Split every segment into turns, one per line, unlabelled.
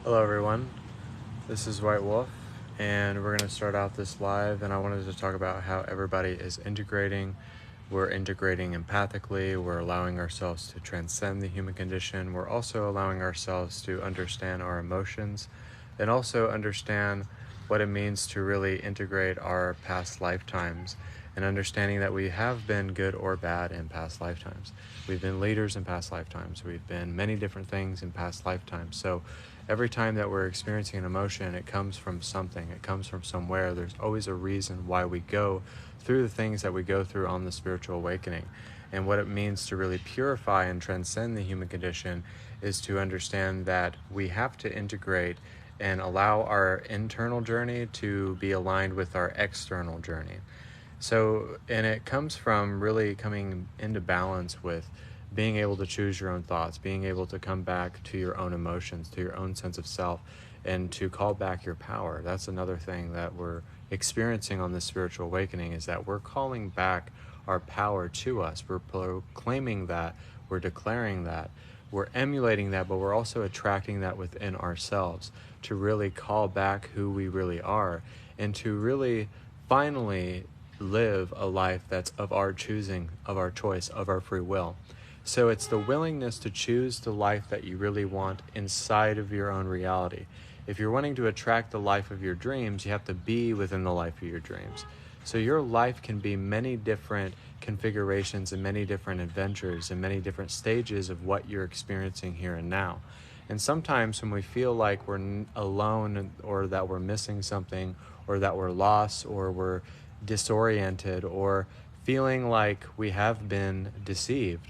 Hello everyone, this is White Wolf, and we're going to start out this live, and I wanted to talk about how everybody is integrating. We're integrating empathically, we're allowing ourselves to transcend the human condition, we're also allowing ourselves to understand our emotions, and also understand what it means to really integrate our past lifetimes, and understanding that we have been good or bad in past lifetimes. We've been leaders in past lifetimes, we've been many different things in past lifetimes. So every time that we're experiencing an emotion, it comes from something, it comes from somewhere. There's always a reason why we go through the things that we go through on the spiritual awakening. And what it means to really purify and transcend the human condition is to understand that we have to integrate and allow our internal journey to be aligned with our external journey. So, and it comes from really coming into balance with being able to choose your own thoughts, being able to come back to your own emotions, to your own sense of self, and to call back your power. That's another thing that we're experiencing on this spiritual awakening, is that we're calling back our power to us. We're proclaiming that, we're declaring that, we're emulating that, but we're also attracting that within ourselves to really call back who we really are and to really finally live a life that's of our choosing, of our choice, of our free will. So it's the willingness to choose the life that you really want inside of your own reality. If you're wanting to attract the life of your dreams, you have to be within the life of your dreams. So your life can be many different configurations and many different adventures and many different stages of what you're experiencing here and now. And sometimes when we feel like we're alone, or that we're missing something, or that we're lost, or we're disoriented, or feeling like we have been deceived,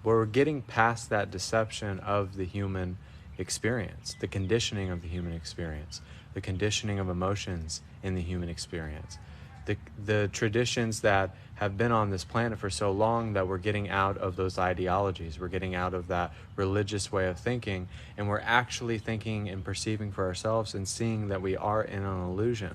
we're getting past that deception of the human experience, the conditioning of the human experience, the conditioning of emotions in the human experience, the traditions that have been on this planet for so long, that we're getting out of those ideologies, we're getting out of that religious way of thinking, and we're actually thinking and perceiving for ourselves and seeing that we are in an illusion.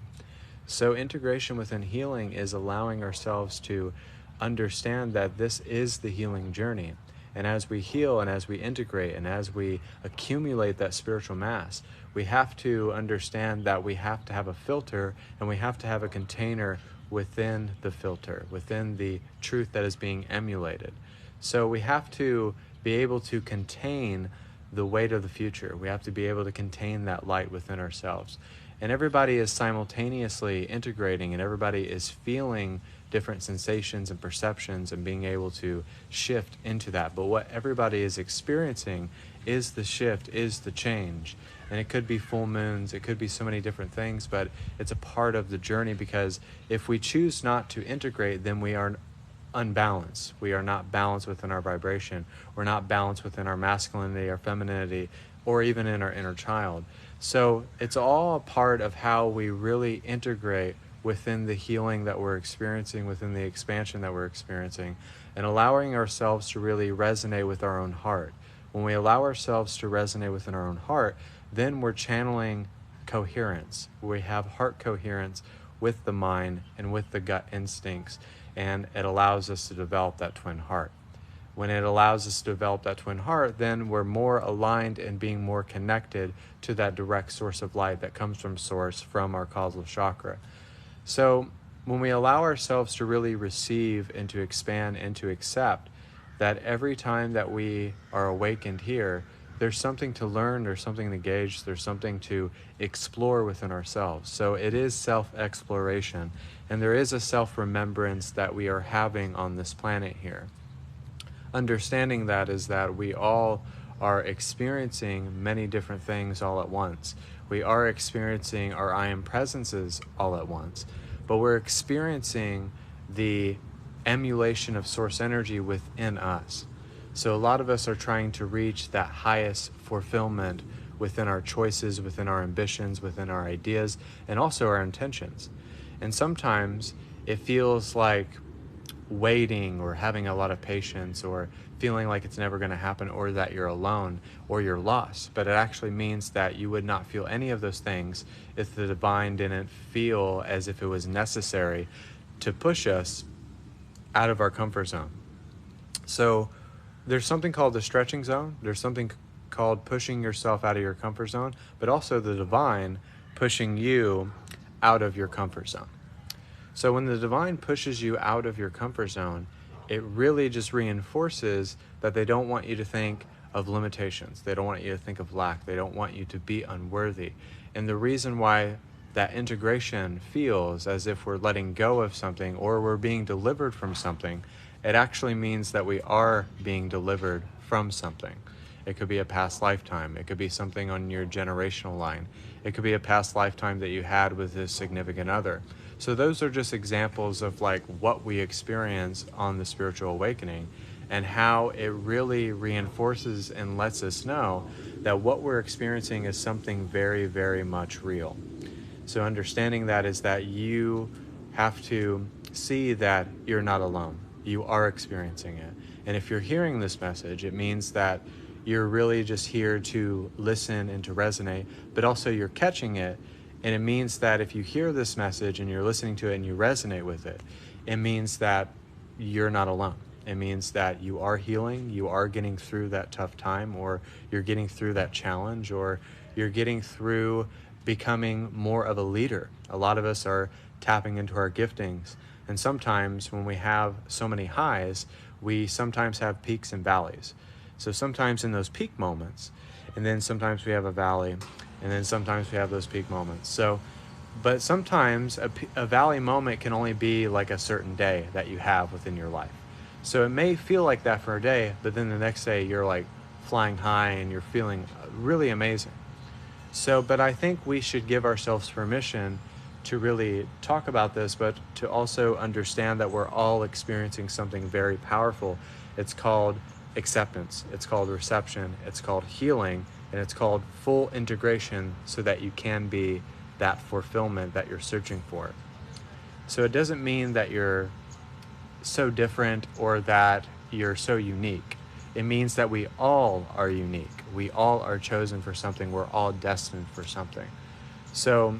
So integration within healing is allowing ourselves to understand that this is the healing journey. And as we heal and as we integrate and as we accumulate that spiritual mass, we have to understand that we have to have a filter, and we have to have a container within the filter, within the truth that is being emulated. So we have to be able to contain the weight of the future. We have to be able to contain that light within ourselves. And everybody is simultaneously integrating, and everybody is feeling different sensations and perceptions and being able to shift into that. But what everybody is experiencing is the shift, is the change. And it could be full moons, it could be so many different things, but it's a part of the journey, because if we choose not to integrate, then we are unbalanced. We are not balanced within our vibration. We're not balanced within our masculinity, our femininity, or even in our inner child. So it's all a part of how we really integrate within the healing that we're experiencing, within the expansion that we're experiencing, and allowing ourselves to really resonate with our own heart. When we allow ourselves to resonate within our own heart, then we're channeling coherence. We have heart coherence with the mind and with the gut instincts, and it allows us to develop that twin heart. When it allows us to develop that twin heart, then we're more aligned and being more connected to that direct source of light that comes from source, from our causal chakra. So when we allow ourselves to really receive and to expand and to accept that every time that we are awakened here, there's something to learn, there's something to gauge, there's something to explore within ourselves. So it is self-exploration, and there is a self-remembrance that we are having on this planet here. Understanding that is that we all are experiencing many different things all at once. We are experiencing our I am presences all at once, but we're experiencing the emulation of source energy within us. So a lot of us are trying to reach that highest fulfillment within our choices, within our ambitions, within our ideas, and also our intentions. And sometimes it feels like waiting, or having a lot of patience, or feeling like it's never going to happen, or that you're alone, or you're lost. But it actually means that you would not feel any of those things if the divine didn't feel as if it was necessary to push us out of our comfort zone. So there's something called the stretching zone. There's something called pushing yourself out of your comfort zone, but also the divine pushing you out of your comfort zone. So when the divine pushes you out of your comfort zone, it really just reinforces that they don't want you to think of limitations. They don't want you to think of lack. They don't want you to be unworthy. And the reason why that integration feels as if we're letting go of something or we're being delivered from something, it actually means that we are being delivered from something. It could be a past lifetime. It could be something on your generational line. It could be a past lifetime that you had with a significant other. So those are just examples of like what we experience on the spiritual awakening and how it really reinforces and lets us know that what we're experiencing is something very, very much real. So understanding that is that you have to see that you're not alone. You are experiencing it. And if you're hearing this message, it means that you're really just here to listen and to resonate, but also you're catching it. And it means that if you hear this message and you're listening to it and you resonate with it, it means that you're not alone. It means that you are healing, you are getting through that tough time, or you're getting through that challenge, or you're getting through becoming more of a leader. A lot of us are tapping into our giftings. And sometimes when we have so many highs, we sometimes have peaks and valleys. So sometimes in those peak moments, and then sometimes we have a valley, and then sometimes we have those peak moments. So, but sometimes a valley moment can only be like a certain day that you have within your life. So it may feel like that for a day, but then the next day you're like flying high and you're feeling really amazing. So, but I think we should give ourselves permission to really talk about this, but to also understand that we're all experiencing something very powerful. It's called acceptance, it's called reception, it's called healing, and it's called full integration so that you can be that fulfillment that you're searching for. So it doesn't mean that you're so different or that you're so unique. It means that we all are unique. We all are chosen for something. We're all destined for something. So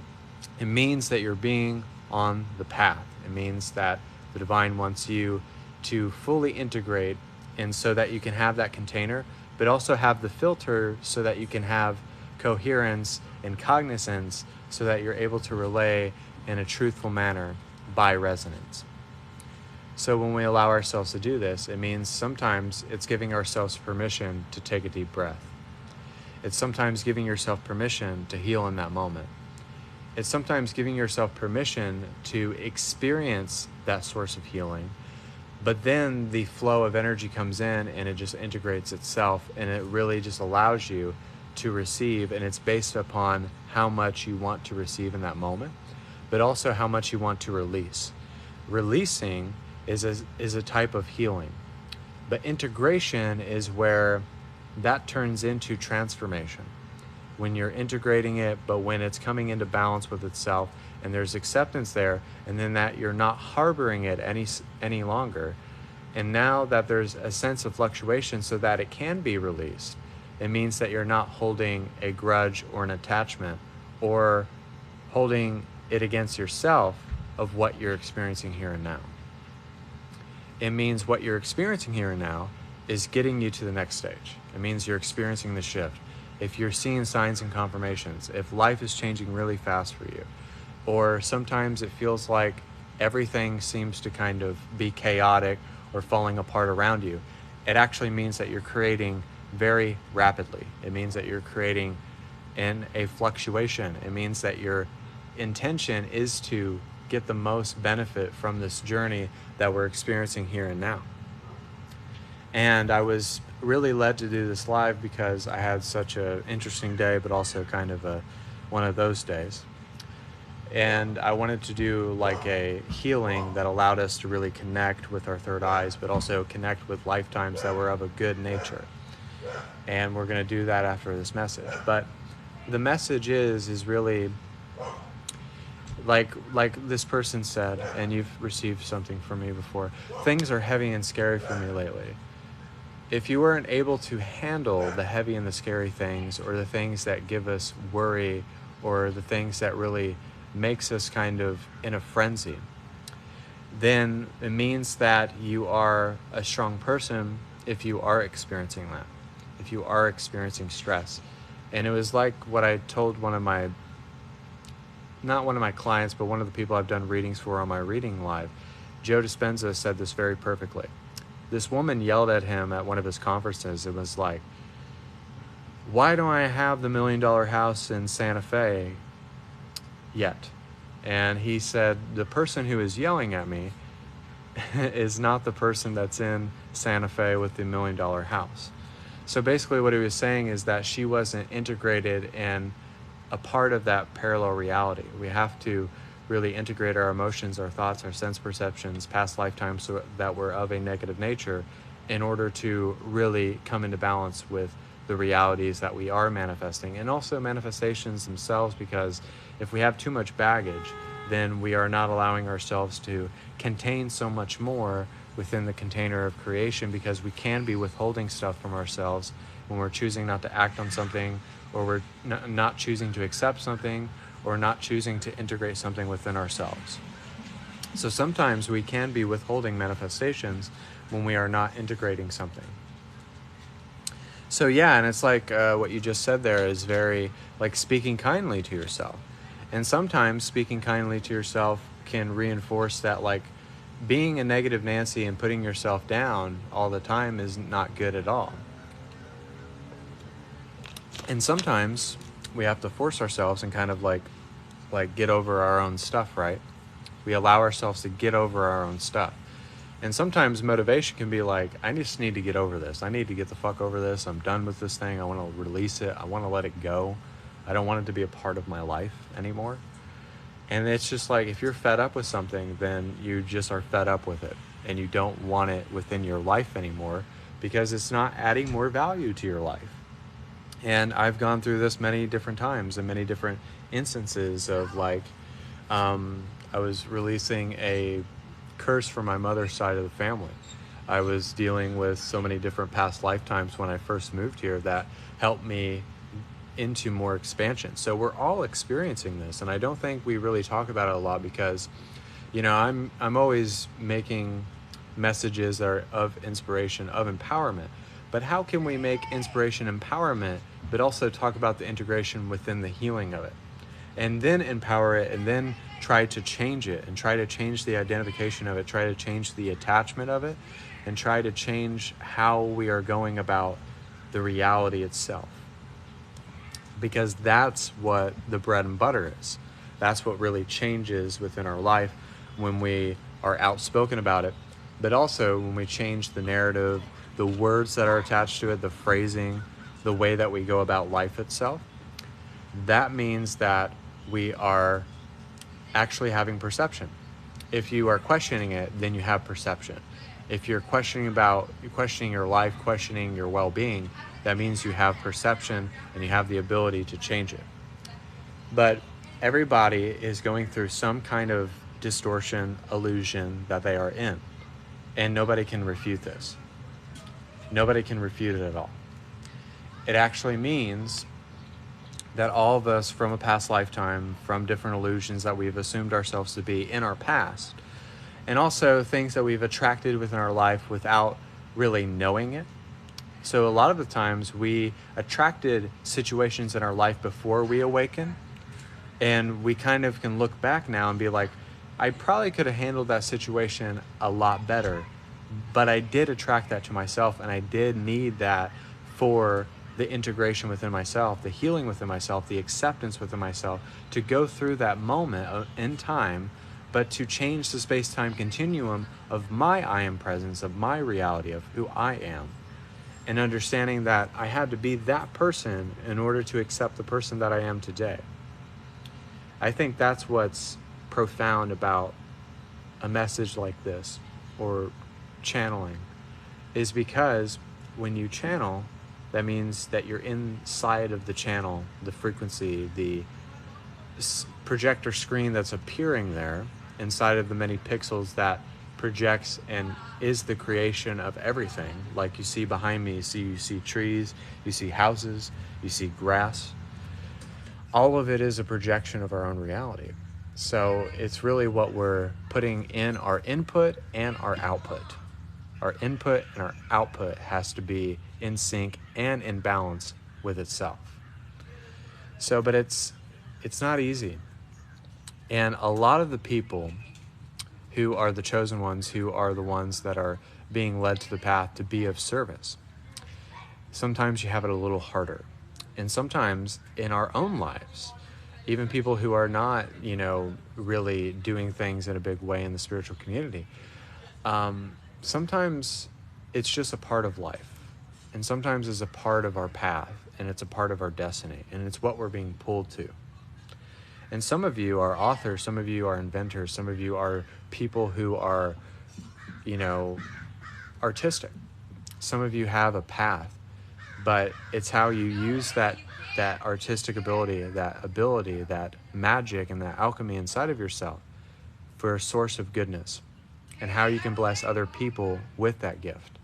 it means that you're being on the path. It means that the divine wants you to fully integrate, and so that you can have that container, but also have the filter so that you can have coherence and cognizance so that you're able to relay in a truthful manner by resonance. So when we allow ourselves to do this, it means sometimes it's giving ourselves permission to take a deep breath. It's sometimes giving yourself permission to heal in that moment. It's sometimes giving yourself permission to experience that source of healing, but then the flow of energy comes in and it just integrates itself, and it really just allows you to receive, and it's based upon how much you want to receive in that moment, but also how much you want to release. Releasing is a type of healing, but integration is where that turns into transformation. When you're integrating it, but when it's coming into balance with itself and there's acceptance there, and then that you're not harboring it any longer, and now that there's a sense of fluctuation so that it can be released, it means that you're not holding a grudge or an attachment or holding it against yourself of what you're experiencing here and now. It means what you're experiencing here and now is getting you to the next stage. It means you're experiencing the shift. If you're seeing signs and confirmations, if life is changing really fast for you, or sometimes it feels like everything seems to kind of be chaotic or falling apart around you, it actually means that you're creating very rapidly. It means that you're creating in a fluctuation. It means that your intention is to get the most benefit from this journey that we're experiencing here and now. And I was really led to do this live because I had such an interesting day, but also kind of one of those days. And I wanted to do like a healing that allowed us to really connect with our third eyes, but also connect with lifetimes that were of a good nature. And we're going to do that after this message. But the message is really like this person said, and you've received something from me before, things are heavy and scary for me lately. If you weren't able to handle the heavy and the scary things, or the things that give us worry, or the things that really makes us kind of in a frenzy, then it means that you are a strong person if you are experiencing that. if you are experiencing stress. And it was like what I told not one of my clients, but one of the people I've done readings for on my reading live. Joe Dispenza said this very perfectly. This woman yelled at him at one of his conferences. It was like, why don't I have the $1 million house in Santa Fe yet? And he said, the person who is yelling at me is not the person that's in Santa Fe with the $1 million house. So basically what he was saying is that she wasn't integrated in a part of that parallel reality. We have to really integrate our emotions, our thoughts, our sense perceptions, past lifetimes that were of a negative nature in order to really come into balance with the realities that we are manifesting, and also manifestations themselves, because if we have too much baggage, then we are not allowing ourselves to contain so much more within the container of creation, because we can be withholding stuff from ourselves when we're choosing not to act on something, or we're not choosing to accept something, or not choosing to integrate something within ourselves. So sometimes we can be withholding manifestations when we are not integrating something. So yeah, and it's like what you just said there is very like speaking kindly to yourself. And sometimes speaking kindly to yourself can reinforce that, like, being a negative Nancy and putting yourself down all the time is not good at all. And sometimes we have to force ourselves and kind of like get over our own stuff, right? We allow ourselves to get over our own stuff. And sometimes motivation can be like, I just need to get over this. I need to get the fuck over this. I'm done with this thing. I want to release it. I want to let it go. I don't want it to be a part of my life anymore. And it's just like, if you're fed up with something, then you just are fed up with it. And you don't want it within your life anymore because it's not adding more value to your life. And I've gone through this many different times and many different instances of like, I was releasing a curse from my mother's side of the family. I was dealing with so many different past lifetimes when I first moved here that helped me into more expansion. So we're all experiencing this, and I don't think we really talk about it a lot because, you know, I'm always making messages that are of inspiration, of empowerment. But how can we make inspiration empowerment, but also talk about the integration within the healing of it? And then empower it, and then try to change it, and try to change the identification of it, try to change the attachment of it, and try to change how we are going about the reality itself. Because that's what the bread and butter is. That's what really changes within our life when we are outspoken about it, but also when we change the narrative, the words that are attached to it, the phrasing, the way that we go about life itself. That means that we are actually having perception. If you are questioning it, then you have perception. If you're questioning your life, questioning your well-being, that means you have perception and you have the ability to change it. But everybody is going through some kind of distortion, illusion that they are in. And nobody can refute this. Nobody can refute it at all. It actually means that all of us from a past lifetime, from different illusions that we've assumed ourselves to be in our past, and also things that we've attracted within our life without really knowing it. So a lot of the times we attracted situations in our life before we awaken, and we kind of can look back now and be like, I probably could have handled that situation a lot better, but I did attract that to myself, and I did need that for the integration within myself, the healing within myself, the acceptance within myself, to go through that moment in time, but to change the space-time continuum of my I am presence, of my reality, of who I am, and understanding that I had to be that person in order to accept the person that I am today. I think that's what's profound about a message like this, or channeling, is because when you channel, that means that you're inside of the channel, the frequency, the projector screen that's appearing there, inside of the many pixels that projects and is the creation of everything. Like you see behind me, you see trees, you see houses, you see grass. All of it is a projection of our own reality. So it's really what we're putting in our input and our output. Our input and our output has to be in sync and in balance with itself. So, but it's not easy. And a lot of the people who are the chosen ones, who are the ones that are being led to the path to be of service, sometimes you have it a little harder. And sometimes in our own lives, even people who are not, really doing things in a big way in the spiritual community, sometimes it's just a part of life. And sometimes it's a part of our path, and it's a part of our destiny, and it's what we're being pulled to. And some of you are authors, some of you are inventors, some of you are people who are, artistic. Some of you have a path, but it's how you use that artistic ability, that magic and that alchemy inside of yourself for a source of goodness, and how you can bless other people with that gift.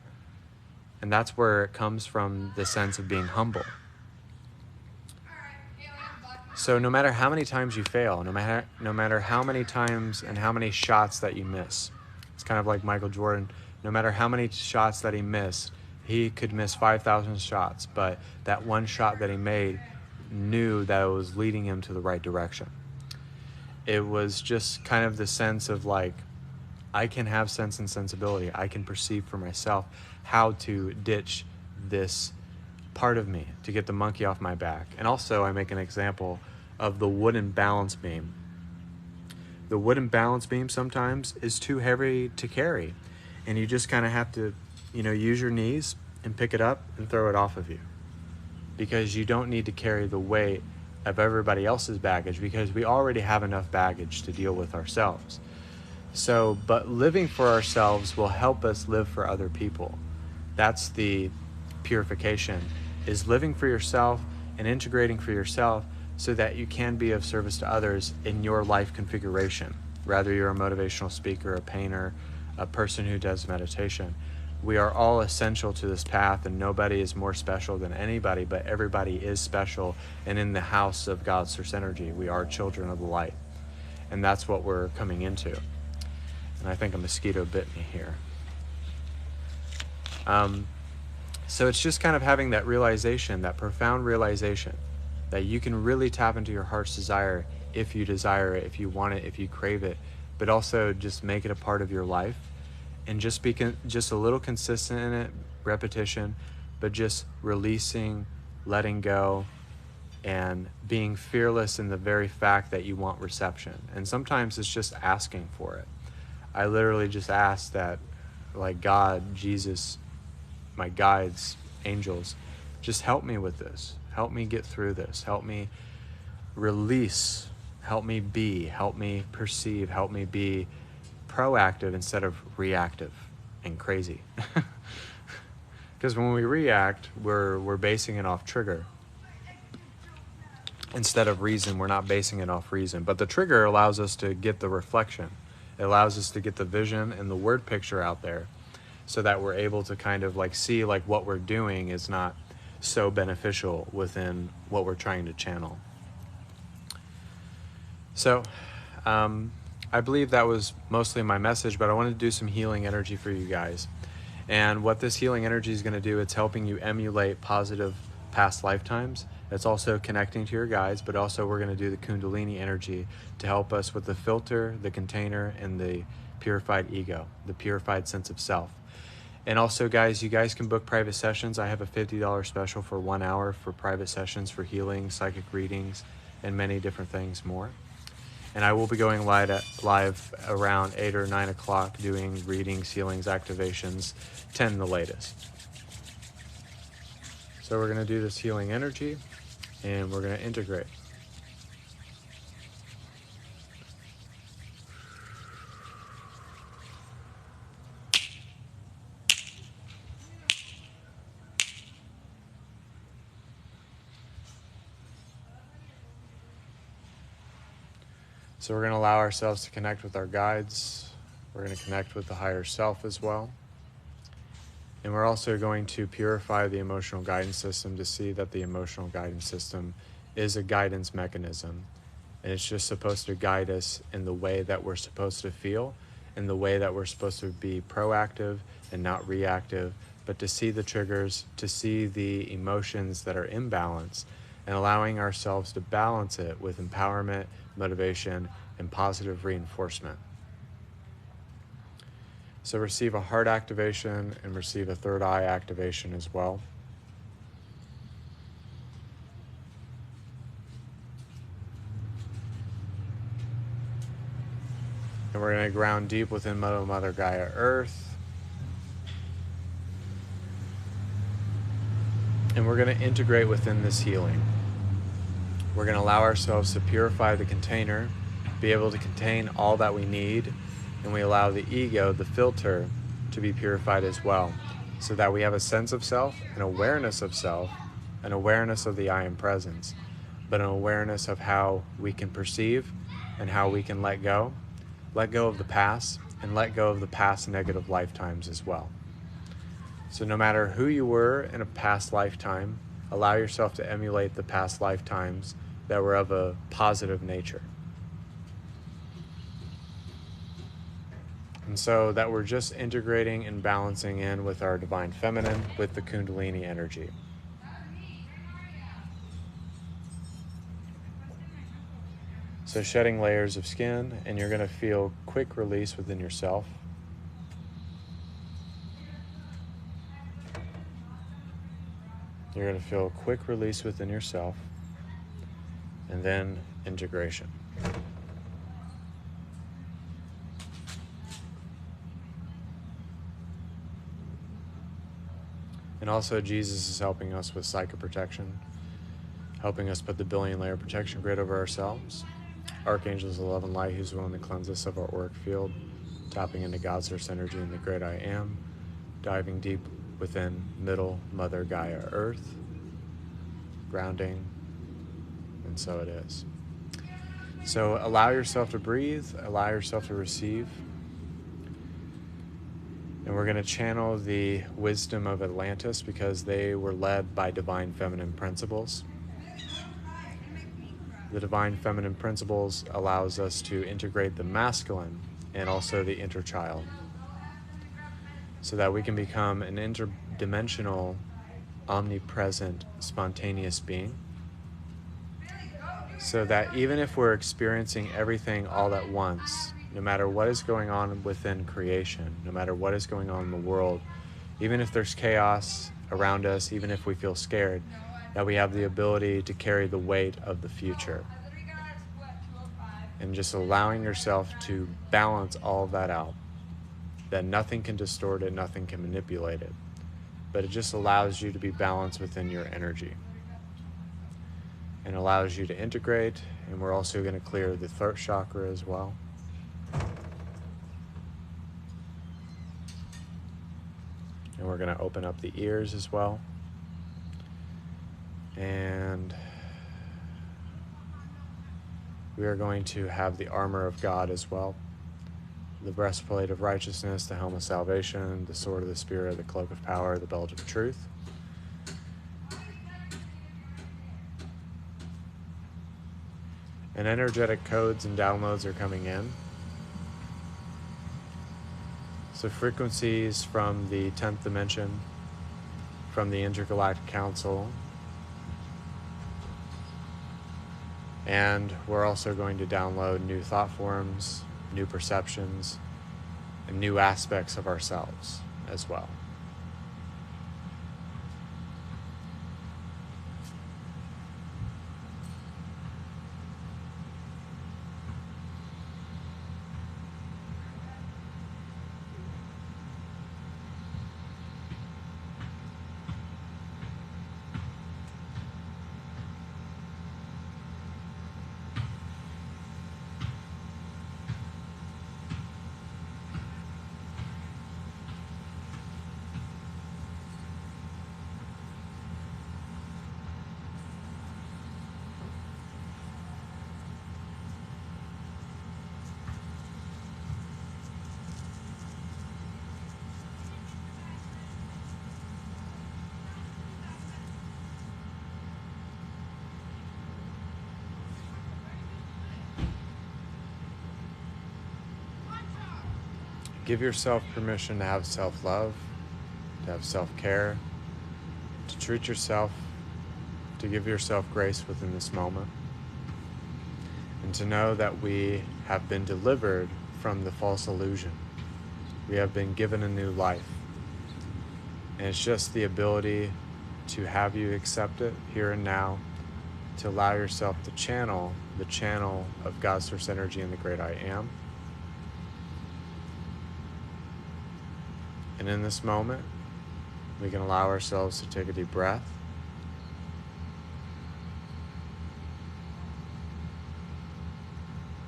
And that's where it comes from, the sense of being humble. So no matter how many times you fail, no matter how many times and how many shots that you miss, it's kind of like Michael Jordan. No matter how many shots that he missed, he could miss 5,000 shots, but that one shot that he made knew that it was leading him to the right direction. It was just kind of the sense of like, I can have sense and sensibility. I can perceive for myself how to ditch this part of me to get the monkey off my back. And also I make an example of the wooden balance beam. The wooden balance beam sometimes is too heavy to carry, and you just kind of have to, use your knees and pick it up and throw it off of you, because you don't need to carry the weight of everybody else's baggage, because we already have enough baggage to deal with ourselves. So, but living for ourselves will help us live for other people. That's the purification, is living for yourself and integrating for yourself so that you can be of service to others in your life configuration. Whether you're a motivational speaker, a painter, a person who does meditation, we are all essential to this path, and nobody is more special than anybody, but everybody is special. And in the house of God's source energy, we are children of the light. And that's what we're coming into. And I think a mosquito bit me here. So it's just kind of having that realization, that profound realization, that you can really tap into your heart's desire if you desire it, if you want it, if you crave it, but also just make it a part of your life, and just be just a little consistent in it, repetition, but just releasing, letting go, and being fearless in the very fact that you want reception. And sometimes it's just asking for it. I literally just ask that, like, God, Jesus, my guides, angels, just help me with this. Help me get through this. Help me release. Help me be. Help me perceive. Help me be proactive instead of reactive and crazy. Because when we react, we're basing it off trigger. Instead of reason, we're not basing it off reason. But the trigger allows us to get the reflection. It allows us to get the vision and the word picture out there, so that we're able to kind of like see like what we're doing is not so beneficial within what we're trying to channel. So I believe that was mostly my message, but I wanted to do some healing energy for you guys. And what this healing energy is going to do, it's helping you emulate positive past lifetimes. It's also connecting to your guides, but also we're going to do the Kundalini energy to help us with the filter, the container, and the purified ego, the purified sense of self. And also, guys, you guys can book private sessions. I have a $50 special for 1 hour for private sessions for healing, psychic readings, and many different things more. And I will be going live around 8 or 9 o'clock doing readings, healings, activations, 10 the latest. So we're going to do this healing energy, and we're going to integrate. So we're going to allow ourselves to connect with our guides. We're going to connect with the higher self as well. And we're also going to purify the emotional guidance system to see that the emotional guidance system is a guidance mechanism. And it's just supposed to guide us in the way that we're supposed to feel, in the way that we're supposed to be proactive and not reactive, but to see the triggers, to see the emotions that are imbalanced, and allowing ourselves to balance it with empowerment, motivation, and positive reinforcement. So receive a heart activation and receive a third eye activation as well. And we're going to ground deep within Mother Gaia Earth. And we're going to integrate within this healing. We're going to allow ourselves to purify the container, be able to contain all that we need, and we allow the ego, the filter, to be purified as well, so that we have a sense of self, an awareness of self, an awareness of the I Am Presence, but an awareness of how we can perceive and how we can let go of the past, and let go of the past negative lifetimes as well. So no matter who you were in a past lifetime, allow yourself to emulate the past lifetimes that were of a positive nature. And so that we're just integrating and balancing in with our divine feminine, with the Kundalini energy. So shedding layers of skin, and you're going to feel quick release within yourself. You're going to feel a quick release within yourself, and then integration. And also Jesus is helping us with psychoprotection, helping us put the billion-layer protection grid over ourselves. Archangels of love and light, who's willing to cleanse us of our auric field, tapping into God's source energy in the great I Am, diving deep within middle Mother Gaia Earth, grounding, and so it is. So allow yourself to breathe, allow yourself to receive, and we're going to channel the wisdom of Atlantis because they were led by divine feminine principles. The divine feminine principles allows us to integrate the masculine and also the inner child, so that we can become an interdimensional, omnipresent, spontaneous being, so that even if we're experiencing everything all at once, no matter what is going on within creation, no matter what is going on in the world, even if there's chaos around us, even if we feel scared, that we have the ability to carry the weight of the future. And just allowing yourself to balance all of that out, that nothing can distort it, nothing can manipulate it, but it just allows you to be balanced within your energy and allows you to integrate. And we're also going to clear the throat chakra as well. And we're going to open up the ears as well. And we are going to have the armor of God as well. The breastplate of righteousness, the helmet of salvation, the sword of the Spirit, the cloak of power, the belt of truth. And energetic codes and downloads are coming in. So frequencies from the 10th dimension, from the Intergalactic Council. And we're also going to download new thought forms, new perceptions, and new aspects of ourselves as well. Give yourself permission to have self-love. to have self-care, to treat yourself, to give yourself grace within this moment, and to know that we have been delivered from the false illusion. We have been given a new life. And it's just the ability to have you accept it here and now, to allow yourself to channel the channel of God's source energy and the great I am. And in this moment, we can allow ourselves to take a deep breath.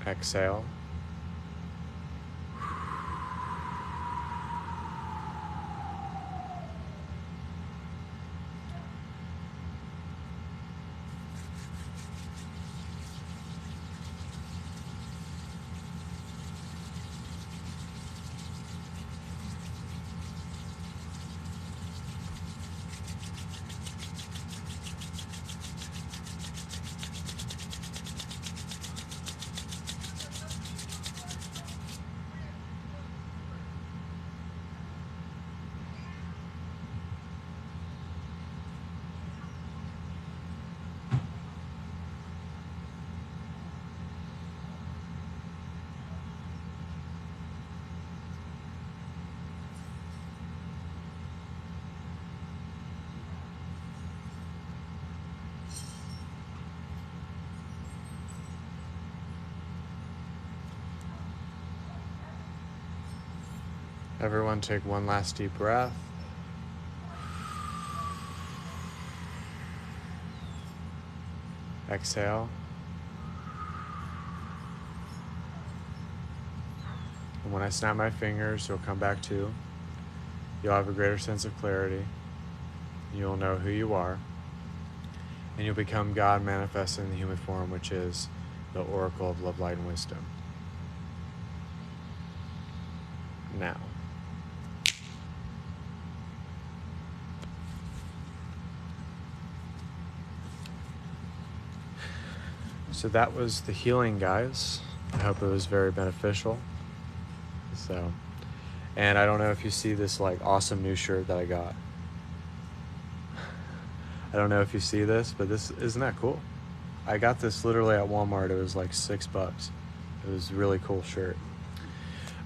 Exhale. Everyone take one last deep breath. Exhale. And when I snap my fingers, you'll come back to. You'll have a greater sense of clarity. You'll know who you are. And you'll become God manifested in the human form, which is the oracle of love, light, and wisdom. Now. So that was the healing, guys. I hope it was very beneficial. And I don't know if you see this like awesome new shirt that I got. I don't know if you see this, but isn't that cool? I got this literally at Walmart. It was like $6. It was a really cool shirt.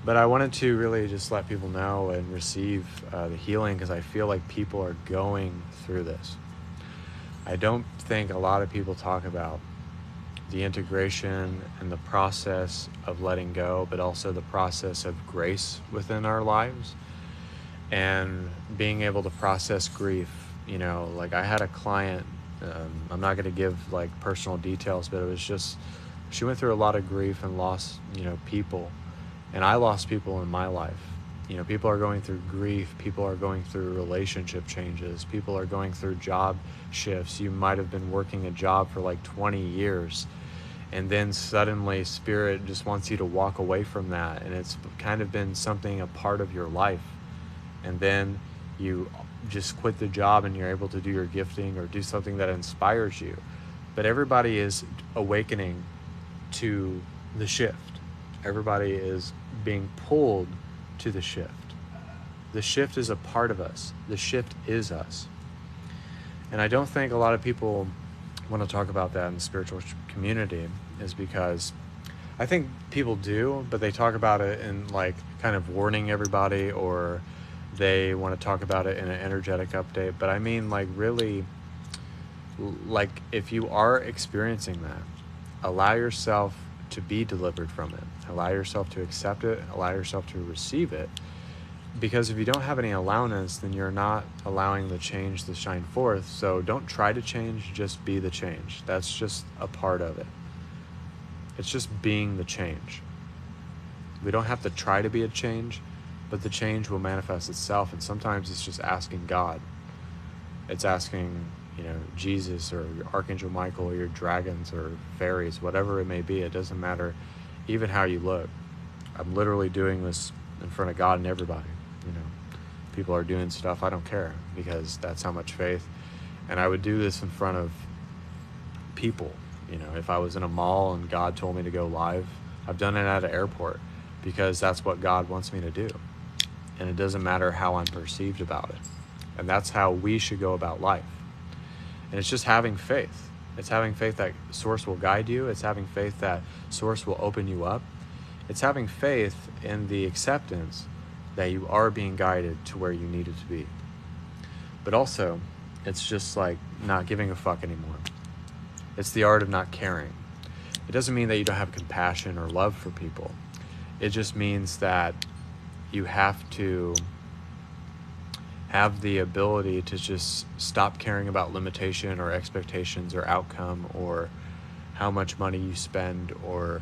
But I wanted to really just let people know and receive the healing, because I feel like people are going through this. I don't think a lot of people talk about the integration and the process of letting go, but also the process of grace within our lives and being able to process grief. You know, like I had a client, I'm not going to give like personal details, but it was just, she went through a lot of grief and lost, people. And I lost people in my life. People are going through grief. People are going through relationship changes. People are going through job shifts. You might have been working a job for like 20 years. And then suddenly Spirit just wants you to walk away from that. And it's kind of been something, a part of your life. And then you just quit the job and you're able to do your gifting or do something that inspires you. But everybody is awakening to the shift. Everybody is being pulled to the shift. The shift is a part of us. The shift is us. And I don't think a lot of people want to talk about that in the spiritual community, is because I think people do, but they talk about it in like kind of warning everybody, or they want to talk about it in an energetic update. But I mean, like really, like if you are experiencing that, allow yourself to be delivered from it. Allow yourself to accept it. Allow yourself to receive it. Because if you don't have any allowance, then you're not allowing the change to shine forth. So don't try to change, just be the change. That's just a part of it. It's just being the change. We don't have to try to be a change, but the change will manifest itself. And sometimes it's just asking God. It's asking, Jesus or Archangel Michael or your dragons or fairies, whatever it may be. It doesn't matter even how you look. I'm literally doing this in front of God and everybody. People are doing stuff, I don't care, because that's how much faith. And I would do this in front of people. If I was in a mall and God told me to go live, I've done it at an airport because that's what God wants me to do. and it doesn't matter how I'm perceived about it. And that's how we should go about life. And it's just having faith. It's having faith that Source will guide you. It's having faith that Source will open you up. It's having faith in the acceptance that you are being guided to where you need it to be. But also, it's just like not giving a fuck anymore. It's the art of not caring. It doesn't mean that you don't have compassion or love for people. It just means that you have to have the ability to just stop caring about limitation or expectations or outcome or how much money you spend or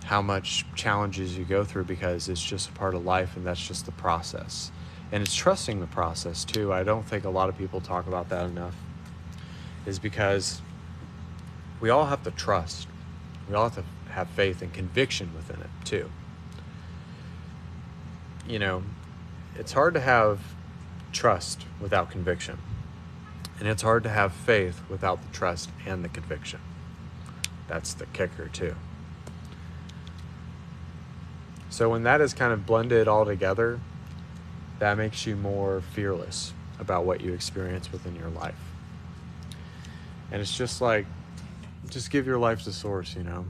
how much challenges you go through, because it's just a part of life and that's just the process. And it's trusting the process too. I don't think a lot of people talk about that enough, is because we all have to trust. We all have to have faith and conviction within it too. You know, it's hard to have trust without conviction. And it's hard to have faith without the trust and the conviction. That's the kicker too. So when that is kind of blended all together, that makes you more fearless about what you experience within your life. And it's just like, just give your life to Source, you know.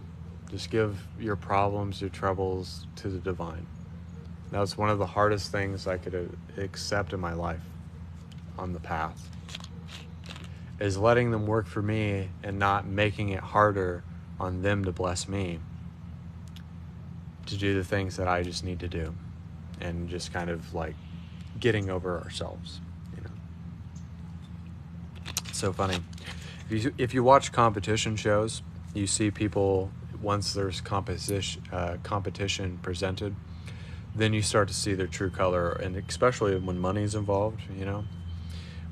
Just give your problems, your troubles to the divine. That was one of the hardest things I could accept in my life on the path, is letting them work for me and not making it harder on them to bless me to do the things that I just need to do, and just kind of like getting over ourselves, you know. It's so funny. If you watch competition shows, you see people, once there's competition presented, then you start to see their true color, and especially when money's involved, you know,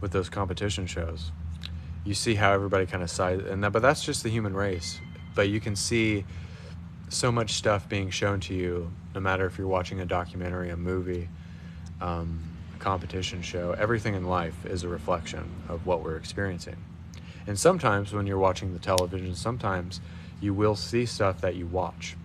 with those competition shows, you see how everybody kind of sides, but that's just the human race. But you can see so much stuff being shown to you, no matter if you're watching a documentary, a movie, a competition show. Everything in life is a reflection of what we're experiencing. And sometimes when you're watching the television, sometimes you will see stuff that you watch.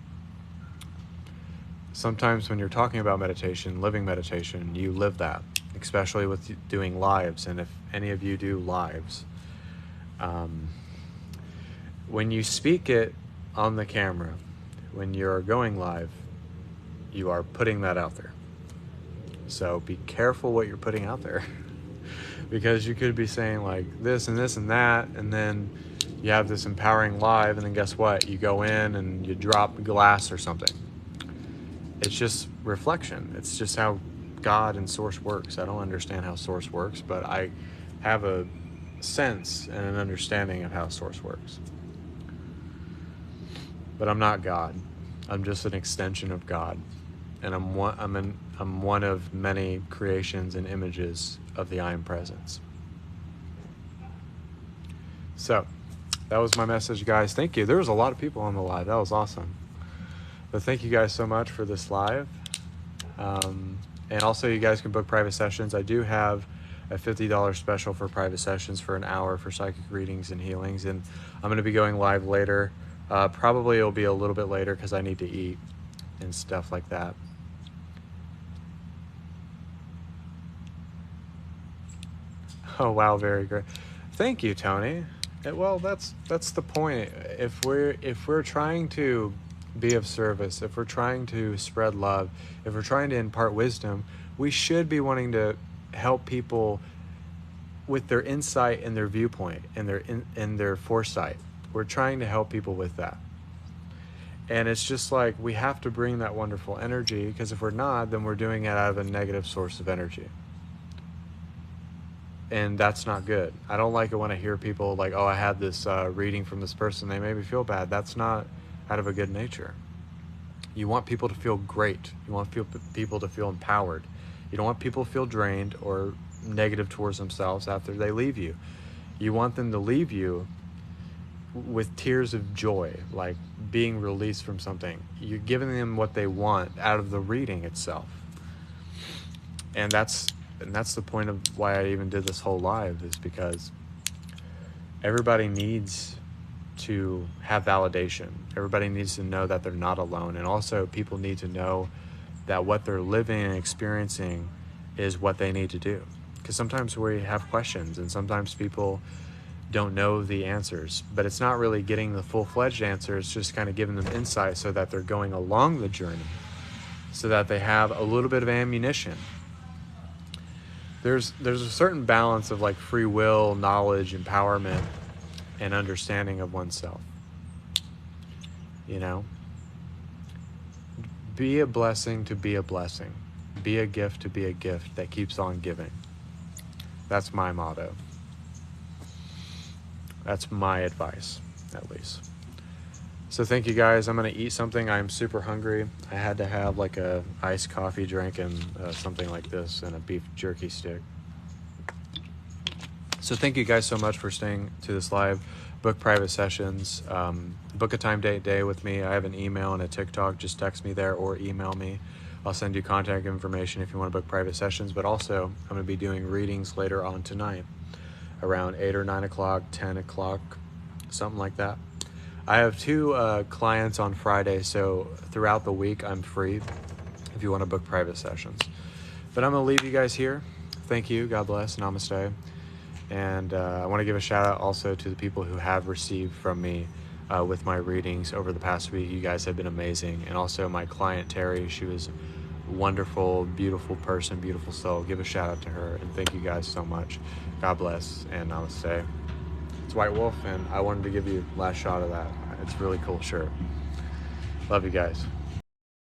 Sometimes when you're talking about meditation, living meditation, you live that, especially with doing lives. And if any of you do lives, when you speak it on the camera, when you're going live, you are putting that out there. So be careful what you're putting out there, because you could be saying like this and this and that, and then you have this empowering live, and then guess what? You go in and you drop glass or something. It's just reflection. It's just how God and Source works. I don't understand how Source works, but I have a sense and an understanding of how Source works. But I'm not God. I'm just an extension of God, and I'm one of many creations and images of the I Am Presence. So that was my message, guys. Thank you. There was a lot of people on the live. That was awesome. But thank you guys so much for this live. And also, you guys can book private sessions. I do have a $50 special for private sessions for an hour for psychic readings and healings, and I'm going to be going live later. Probably it'll be a little bit later because I need to eat and stuff like that. Oh wow, very great. Thank you, Tony. Well, that's the point. If we're trying to be of service, if we're trying to spread love, if we're trying to impart wisdom, we should be wanting to help people with their insight and their viewpoint and their foresight. We're trying to help people with that. And it's just like we have to bring that wonderful energy, because if we're not, then we're doing it out of a negative source of energy. And that's not good. I don't like it when I hear people like, oh, I had this reading from this person, they made me feel bad. That's not out of a good nature. You want people to feel great. You want people to feel empowered. You don't want people to feel drained or negative towards themselves after they leave you. You want them to leave you with tears of joy, like being released from something. You're giving them what they want out of the reading itself. And that's the point of why I even did this whole live, is because everybody needs to have validation. Everybody needs to know that they're not alone. And also people need to know that what they're living and experiencing is what they need to do. Because sometimes we have questions and sometimes people don't know the answers, but it's not really getting the full-fledged answer. It's just kind of giving them insight so that they're going along the journey, so that they have a little bit of ammunition. There's a certain balance of like free will, knowledge, empowerment, and understanding of oneself. You know, be a blessing to be a blessing. Be a gift to be a gift that keeps on giving. That's my motto. That's my advice, at least. So thank you guys. I'm going to eat something. I'm super hungry. I had to have like a iced coffee drink and something like this and a beef jerky stick. So thank you guys so much for staying to this live. Book private sessions. Book a time, date, day with me. I have an email and a TikTok. Just text me there or email me. I'll send you contact information if you want to book private sessions. But also, I'm going to be doing readings later on tonight, around 8 or 9 o'clock, 10 o'clock, something like that. I have 2 clients on Friday, so throughout the week I'm free if you want to book private sessions. But I'm going to leave you guys here. Thank you. God bless. Namaste. And I want to give a shout out also to the people who have received from me with my readings over the past week. You guys have been amazing. And also my client, Terry, she was a wonderful, beautiful person, beautiful soul. Give a shout out to her. And thank you guys so much. God bless and namaste. It's White Wolf, and I wanted to give you a last shot of that. It's a really cool shirt. Love you guys.